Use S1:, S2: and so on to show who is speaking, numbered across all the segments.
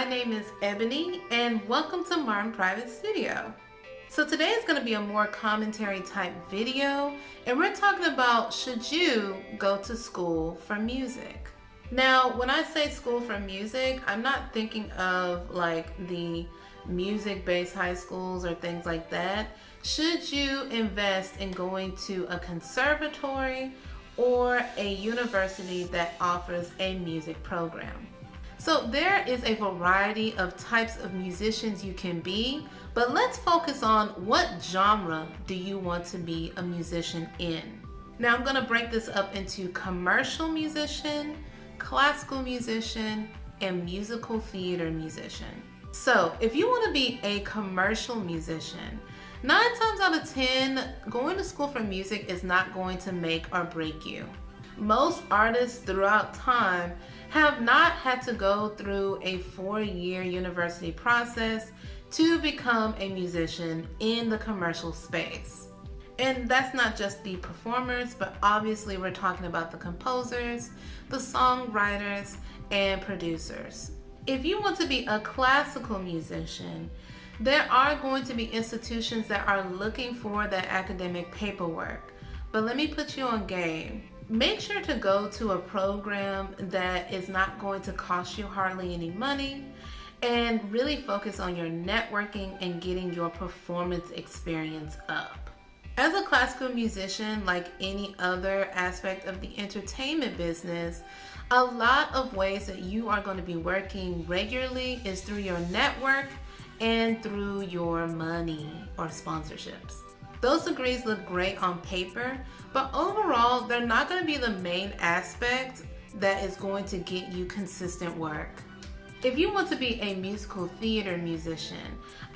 S1: My name is Ebony and welcome to Martin Private Studio. So today is going to be a more commentary type video and we're talking about should you go to school for music. Now when I say school for music, I'm not thinking of like the music based high schools or things like that. Should you invest in going to a conservatory or a university that offers a music program? So there is a variety of types of musicians you can be, but let's focus on what genre do you want to be a musician in. Now I'm going to break this up into commercial musician, classical musician, and musical theater musician. So if you want to be a commercial musician, 9 times out of 10, going to school for music is not going to make or break you. Most artists throughout time have not had to go through a 4-year university process to become a musician in the commercial space. And that's not just the performers, but obviously we're talking about the composers, the songwriters, and producers. If you want to be a classical musician, there are going to be institutions that are looking for that academic paperwork. But let me put you on game. Make sure to go to a program that is not going to cost you hardly any money and really focus on your networking and getting your performance experience up. As a classical musician, like any other aspect of the entertainment business, a lot of ways that you are going to be working regularly is through your network and through your money or sponsorships. Those degrees look great on paper, but overall, they're not going to be the main aspect that is going to get you consistent work. If you want to be a musical theater musician,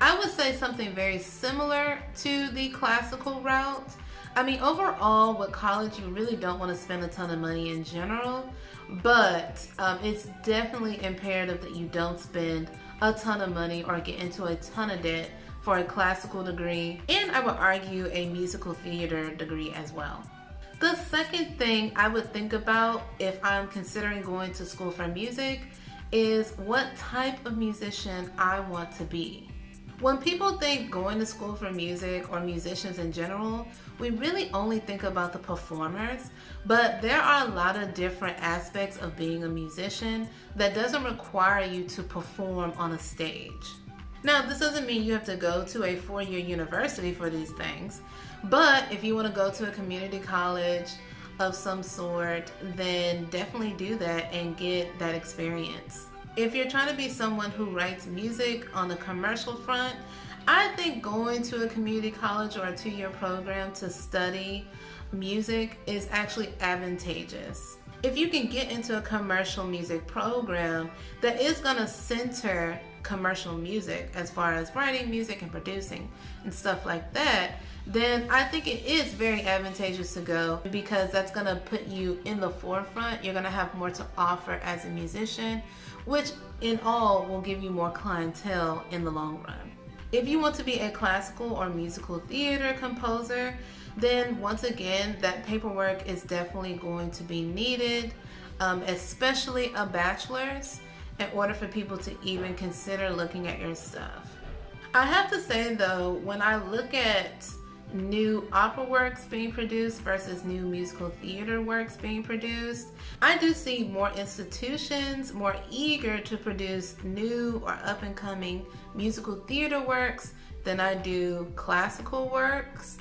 S1: I would say something very similar to the classical route. I mean, overall, with college, you really don't want to spend a ton of money in general, but it's definitely imperative that you don't spend a ton of money or get into a ton of debt for a classical degree, and I would argue a musical theater degree as well. The second thing I would think about if I'm considering going to school for music is what type of musician I want to be. When people think going to school for music or musicians in general, we really only think about the performers, but there are a lot of different aspects of being a musician that doesn't require you to perform on a stage. Now, this doesn't mean you have to go to a 4-year university for these things, but if you want to go to a community college of some sort, then definitely do that and get that experience. If you're trying to be someone who writes music on the commercial front, I think going to a community college or a 2-year program to study music is actually advantageous. If you can get into a commercial music program that is going to center commercial music as far as writing music and producing and stuff like that, then I think it is very advantageous to go because that's going to put you in the forefront. You're going to have more to offer as a musician, which in all will give you more clientele in the long run. If you want to be a classical or musical theater composer, then once again, that paperwork is definitely going to be needed, especially a bachelor's, in order for people to even consider looking at your stuff. I have to say though, when I look at new opera works being produced versus new musical theater works being produced, I do see more institutions more eager to produce new or up-and-coming musical theater works than I do classical works.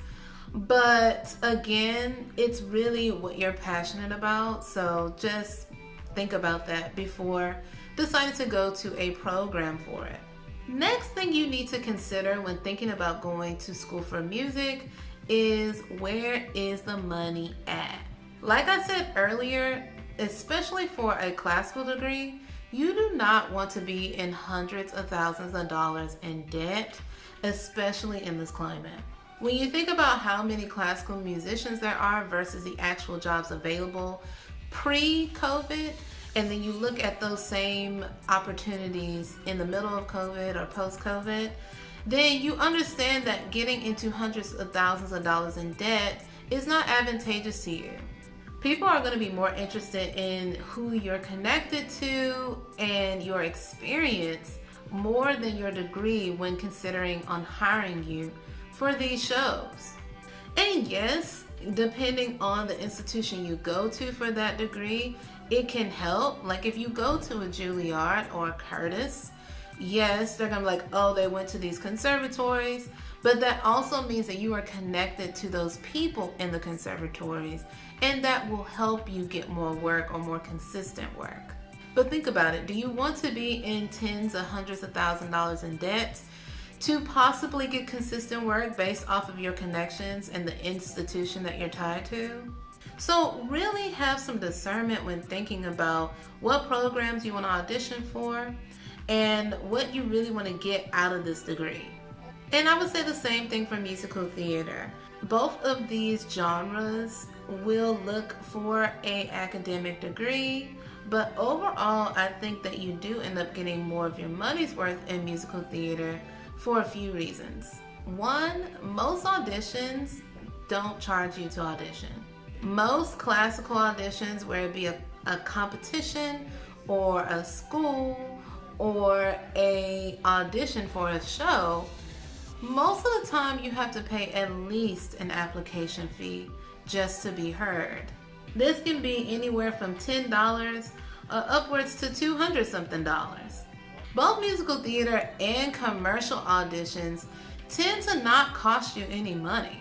S1: But again, it's really what you're passionate about, so just think about that before deciding to go to a program for it. Next thing you need to consider when thinking about going to school for music is where is the money at? Like I said earlier, especially for a classical degree, you do not want to be in hundreds of thousands of dollars in debt, especially in this climate. When you think about how many classical musicians there are versus the actual jobs available pre-COVID, and then you look at those same opportunities in the middle of COVID or post-COVID, then you understand that getting into hundreds of thousands of dollars in debt is not advantageous to you. People are going to be more interested in who you're connected to and your experience more than your degree when considering on hiring you for these shows. And yes, depending on the institution you go to for that degree, it can help. Like if you go to a Juilliard or a Curtis, yes, they're gonna be like, oh, they went to these conservatories, but that also means that you are connected to those people in the conservatories, and that will help you get more work or more consistent work. But think about it. Do you want to be in tens of hundreds of $1,000s in debt to possibly get consistent work based off of your connections and the institution that you're tied to? So really have some discernment when thinking about what programs you want to audition for and what you really want to get out of this degree. And I would say the same thing for musical theater. Both of these genres will look for an academic degree, but overall I think that you do end up getting more of your money's worth in musical theater for a few reasons. One, most auditions don't charge you to audition. Most classical auditions, where it be a competition or a school or a audition for a show, most of the time you have to pay at least an application fee just to be heard. This can be anywhere from $10 upwards to $200 something. Both musical theater and commercial auditions tend to not cost you any money.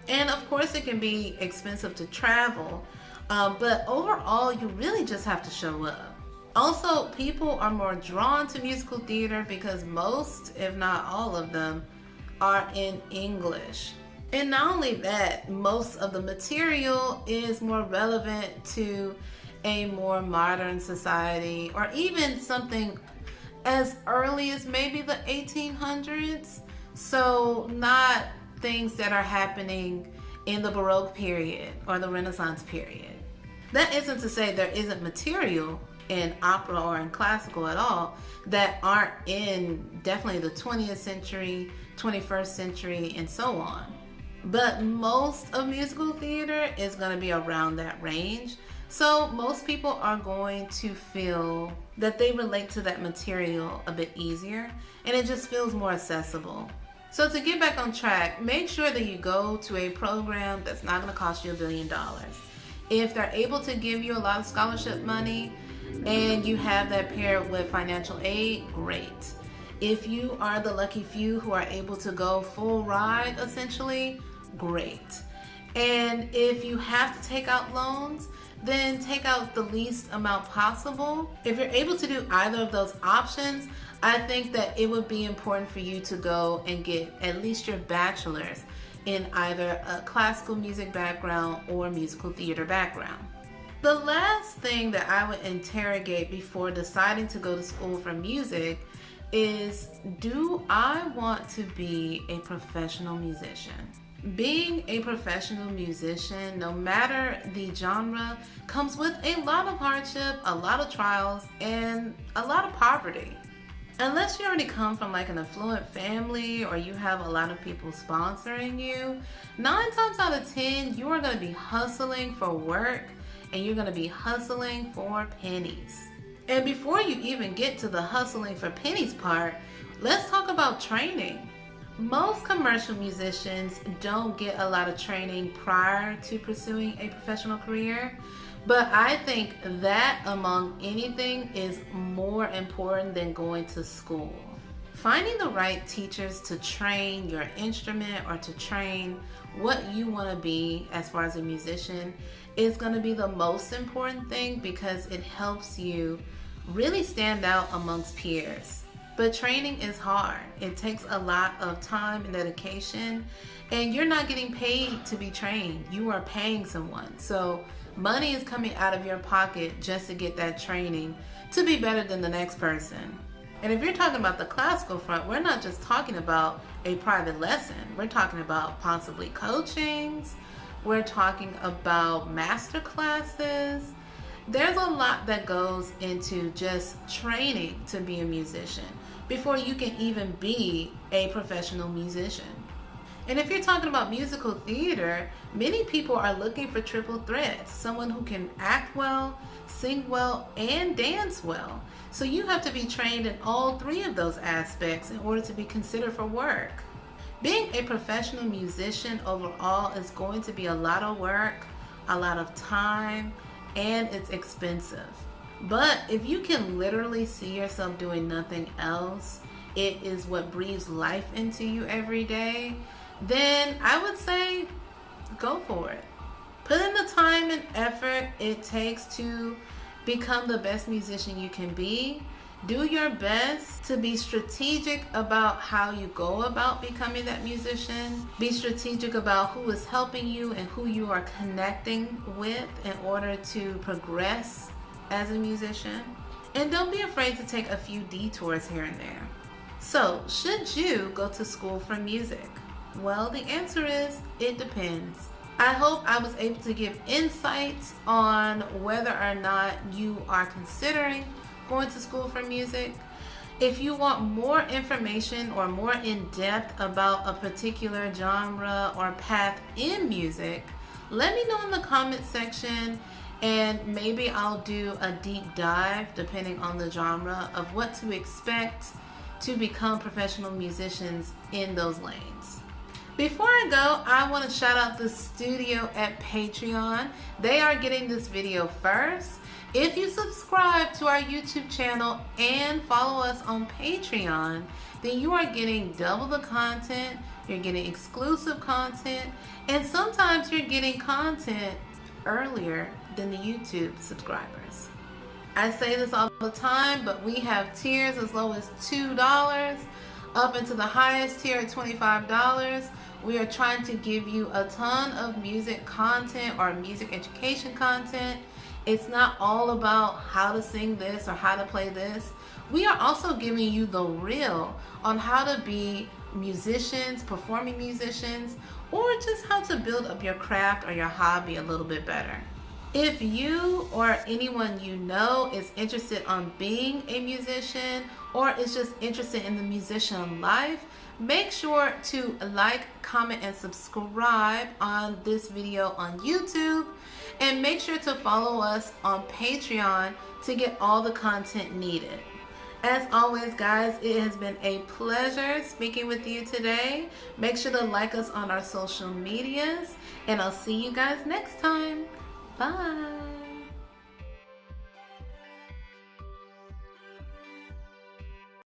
S1: And of course it can be expensive to travel, but overall you really just have to show up. Also, people are more drawn to musical theater because most, if not all of them, are in English. And not only that, most of the material is more relevant to a more modern society, or even something as early as maybe the 1800s. So not things that are happening in the Baroque period or the Renaissance period. That isn't to say there isn't material in opera or in classical at all that aren't in definitely the 20th century, 21st century, and so on. But most of musical theater is going to be around that range. So most people are going to feel that they relate to that material a bit easier, and it just feels more accessible. So to get back on track, make sure that you go to a program that's not going to cost you $1 billion. If they're able to give you a lot of scholarship money and you have that paired with financial aid, great. If you are the lucky few who are able to go full ride, essentially, great. And if you have to take out loans, then take out the least amount possible. If you're able to do either of those options, I think that it would be important for you to go and get at least your bachelor's in either a classical music background or musical theater background. The last thing that I would interrogate before deciding to go to school for music is, do I want to be a professional musician? Being a professional musician, no matter the genre, comes with a lot of hardship, a lot of trials, and a lot of poverty. Unless you already come from like an affluent family or you have a lot of people sponsoring you, 9 times out of 10, you are going to be hustling for work, and you're going to be hustling for pennies. And before you even get to the hustling for pennies part, let's talk about training. Most commercial musicians don't get a lot of training prior to pursuing a professional career, but I think that among anything is more important than going to school. Finding the right teachers to train your instrument or to train what you want to be as far as a musician is going to be the most important thing, because it helps you really stand out amongst peers. But training is hard. It takes a lot of time and dedication, and you're not getting paid to be trained. You are paying someone. So money is coming out of your pocket just to get that training to be better than the next person. And if you're talking about the classical front, we're not just talking about a private lesson. We're talking about possibly coachings. We're talking about master classes. There's a lot that goes into just training to be a musician before you can even be a professional musician. And if you're talking about musical theater, many people are looking for triple threats, someone who can act well, sing well, and dance well. So you have to be trained in all three of those aspects in order to be considered for work. Being a professional musician overall is going to be a lot of work, a lot of time, and it's expensive. But if you can literally see yourself doing nothing else, it is what breathes life into you every day, then I would say go for it. Put in the time and effort it takes to become the best musician you can be. Do your best to be strategic about how you go about becoming that musician. Be strategic about who is helping you and who you are connecting with in order to progress as a musician. And don't be afraid to take a few detours here and there. So, should you go to school for music? Well, the answer is it depends. I hope I was able to give insights on whether or not you are considering going to school for music. If you want more information or more in depth about a particular genre or path in music, let me know in the comment section, and maybe I'll do a deep dive depending on the genre of what to expect to become professional musicians in those lanes. Before I go, I want to shout out the studio at Patreon. They are getting this video first. If you subscribe to our YouTube channel and follow us on Patreon, then you are getting double the content, you're getting exclusive content, and sometimes you're getting content earlier than the YouTube subscribers. I say this all the time, but we have tiers as low as $2 up into the highest tier at $25. We are trying to give you a ton of music content or music education content. It's not all about how to sing this or how to play this. We are also giving you the real on how to be musicians, performing musicians, or just how to build up your craft or your hobby a little bit better. If you or anyone you know is interested on being a musician or is just interested in the musician life, make sure to like, comment, and subscribe on this video on YouTube, and make sure to follow us on Patreon to get all the content needed. As always, guys, it has been a pleasure speaking with you today. Make sure to like us on our social medias, and I'll see you guys next time. Bye.